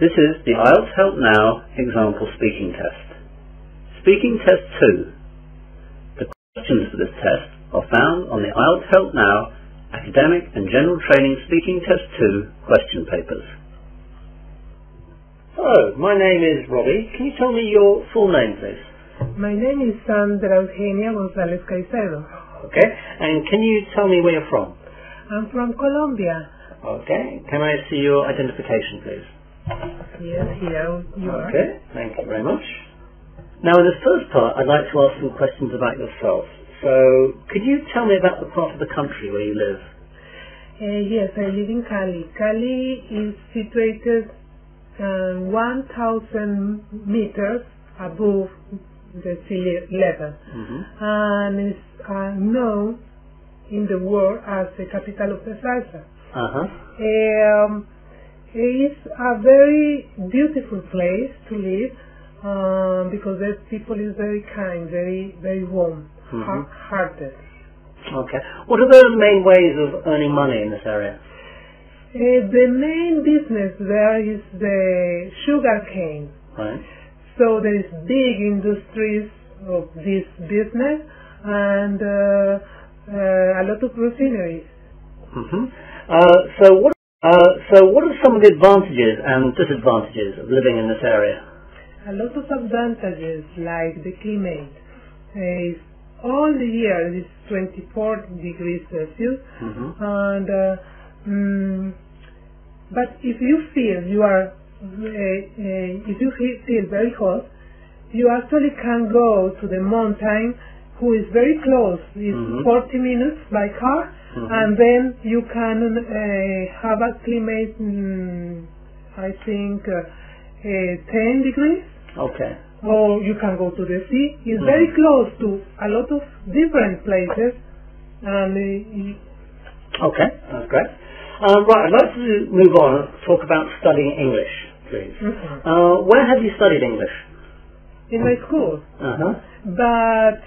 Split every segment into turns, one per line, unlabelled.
This is the Ielts Help Now example speaking test. Speaking test 2. The questions for this test are found on the Ielts Help Now Academic and General Training Speaking Test 2 question papers. Hello, my name is Robbie. Can you tell me your full name, please?
My name is Sandra Eugenia González Caicedo.
Okay, and can you tell me where you're from?
I'm from Colombia.
Okay, can I see your identification, please?
Yes, here you are.
Okay, thank you very much. Now, in this first part, I'd like to ask some questions about yourself. So, could you tell me about the part of the country where you live?
Yes, I live in Cali. Cali is situated 1,000 meters above the sea level, and is known in the world as the capital of the salsa. It's a very beautiful place to live because the people is very kind, very warm, hearted.
Okay. What are the main ways of earning money in this area?
The main business there is the sugar cane.
Right. So
there is big industries of this business and a lot of refineries.
So what are some of the advantages and disadvantages of living in this area?
A lot of advantages, like the climate. All the year is 24 degrees Celsius, and but if you feel you are feel very hot, you actually can go to the mountain, who is very close. It's 40 minutes by car, and then you can have a climate, I think, 10 degrees.
Okay.
Or you can go to the sea. It's very close to a lot of different places. And
okay, that's great. Right, I'd like to move on and talk about studying English, please. Where have you studied English?
In my school. But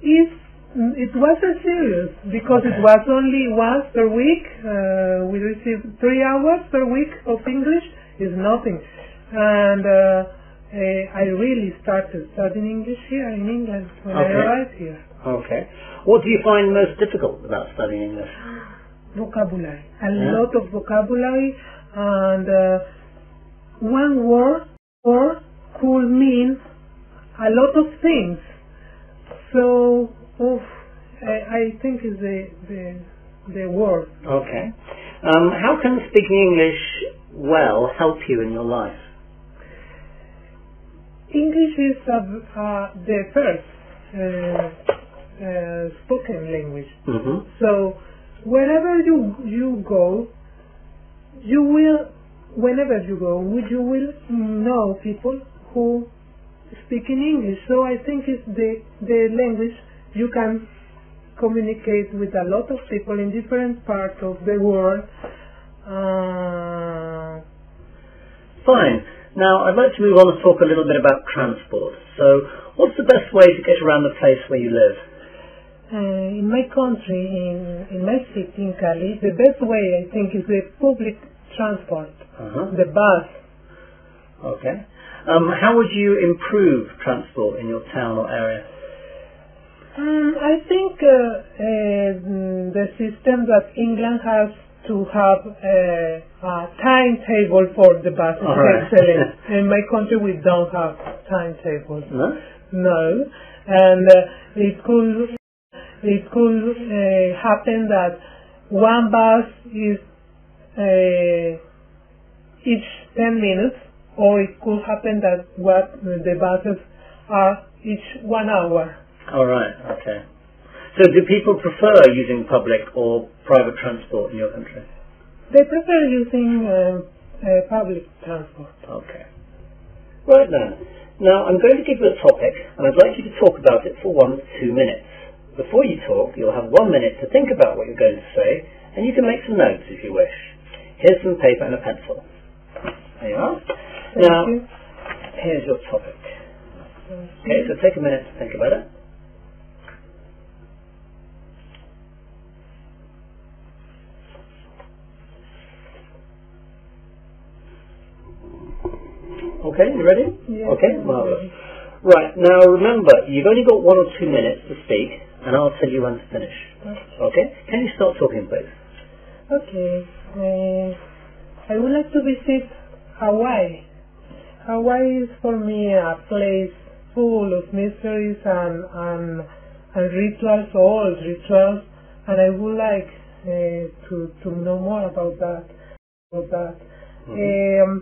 it wasn't serious because it was only once per week. We received 3 hours per week of English. Is nothing. And I really started studying English here in England when I arrived here.
Okay. What do you find most difficult about studying English?
Vocabulary. A lot of vocabulary, and one word could mean a lot of things. So, I think is the word.
Okay. How can speaking English well help you in your life?
English is the first spoken language. So wherever you go, whenever you go, you will know people who speak in English. So I think it's the language you can communicate with a lot of people in different parts of the world.
Fine. Now, I'd like to move on and talk a little bit about transport. So, what's the best way to get around the place where you live?
In my country, in my city, in Cali, the best way, I think, is the public transport, the bus.
Okay. How would you improve transport in your town or area?
I think the system that England has to have a timetable for the bus is excellent. In my country, we don't have timetables. No. And it could happen that one bus is each 10 minutes, or it could happen that the buses are each 1 hour.
All right. Okay. So do people prefer using public or private transport in your country?
They prefer using public transport.
Okay. Right then. Now I'm going to give you a topic, and I'd like you to talk about it for 1 to 2 minutes. Before you talk, you'll have 1 minute to think about what you're going to say, and you can make some notes if you wish. Here's some paper and a pencil. There you are. Now, here's your topic. Okay, so take a minute to think about it. Okay, you ready?
Yes.
Okay, marvelous. Right, now remember, you've only got 1 or 2 minutes to speak, and I'll tell you when to finish. Okay? Can you start talking, please?
Okay. I would like to visit Hawaii. Hawaii is for me a place full of mysteries and rituals, old rituals, and I would like to know more about that.
Mm-hmm.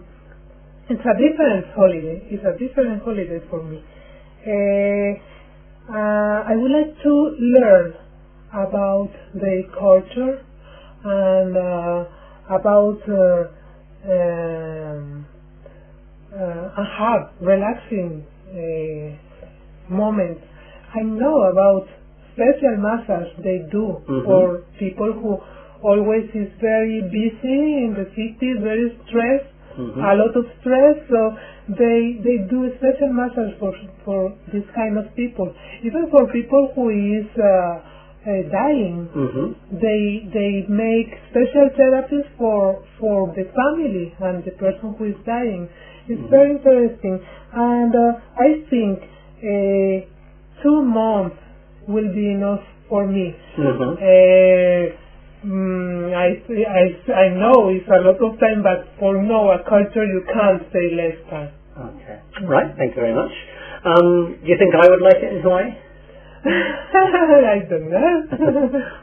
It's a different holiday. It's a different holiday for me. I would like to learn about their culture and about have relaxing moments. I know about special massage they do for people who always is very busy in the city, very stressed, a lot of stress, so they do special massage for this kind of people. Even for people who is dying, they make special therapies for the family and the person who is dying. It's very interesting, and I think 2 months will be enough for me. I know it's a lot of time, but for a culture you can't stay less time.
Okay. Right, thank you very much. Do you think I would like it in Hawaii?
I don't know.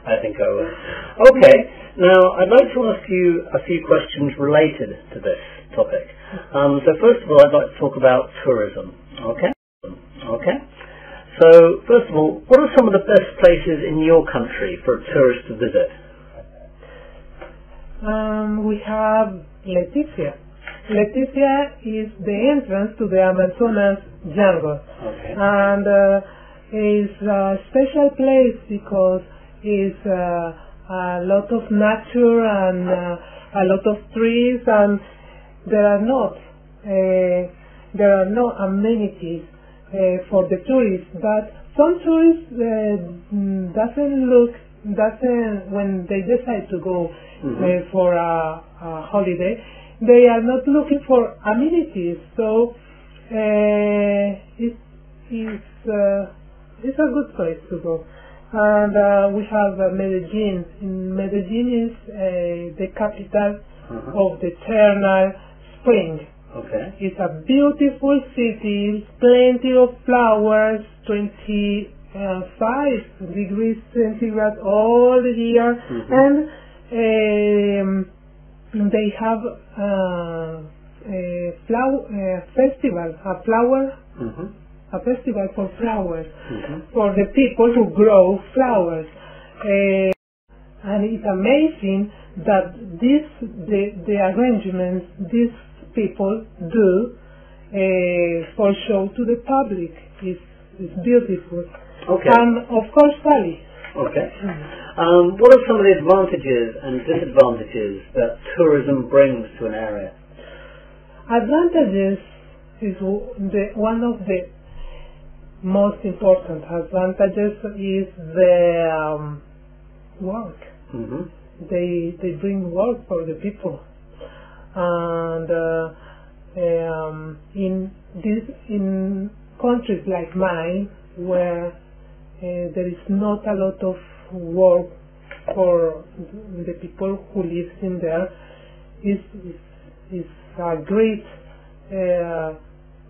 I think I will. Okay, now I'd like to ask you a few questions related to this topic. So first of all, I'd like to talk about tourism. Okay? So first of all, what are some of the best places in your country for a tourist to visit?
We have Leticia. Leticia is the entrance to the Amazonas jungle.
Okay.
And it's a special place because it's a lot of nature and a lot of trees, and there are not amenities for the tourists. But some tourists when they decide to go for a holiday, they are not looking for amenities. So it's a good place to go. And we have Medellin. Medellin is the capital of the eternal spring.
Okay.
It's a beautiful city, plenty of flowers, 25 degrees centigrade all the year, and they have a festival for flowers, for the people who grow flowers. And it's amazing that the arrangements these people do for show to the public is beautiful.
Okay.
And of course, Bali.
Okay. What are some of the advantages and disadvantages that tourism brings to an area?
Advantages is one of the most important advantages is the work. They bring work for the people, and in countries like mine where there is not a lot of work for the people who live in there, is a great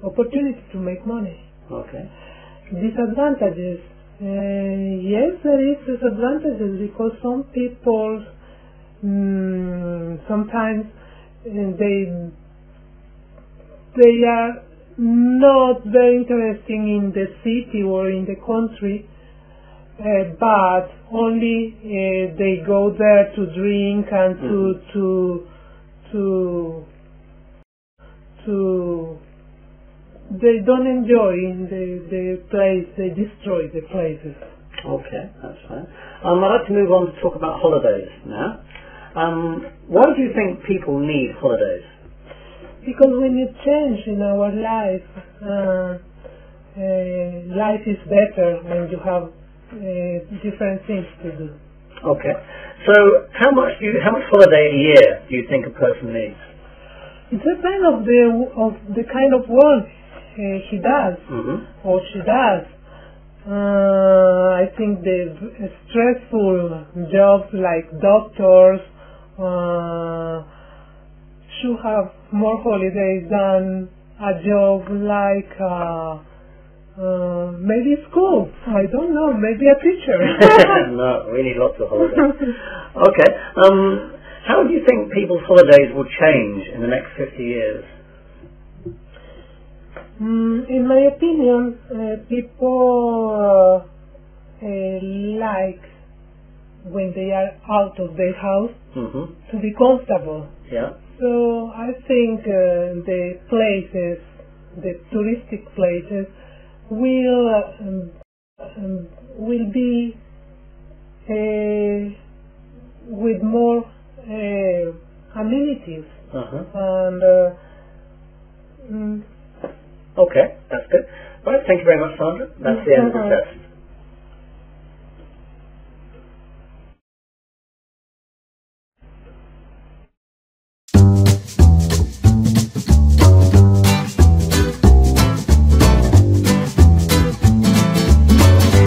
opportunity to make money.
Okay.
Disadvantages. Yes, there is disadvantages because some people sometimes they are not very interesting in the city or in the country, but only they go there to drink and to they don't enjoy the place, they destroy the places.
Okay, that's fine. I'd like to move on to talk about holidays now. Why do you think people need holidays?
Because we need change in our life. Life is better when you have different things to do.
Okay. So how much holiday a year do you think a person needs?
It depends of the kind of work he does or she does. I think the stressful jobs like doctors should have more holidays than a job like maybe school. I don't know, maybe a teacher.
No, we need lots of holidays. Okay. How do you think people's holidays will change in the next 50 years?
In my opinion, people like when they are out of their house to be comfortable.
Yeah.
So I think the places, the touristic places, will be with more amenities. And
okay, that's good. Right, thank you very much, Sandra. That's the end of the test.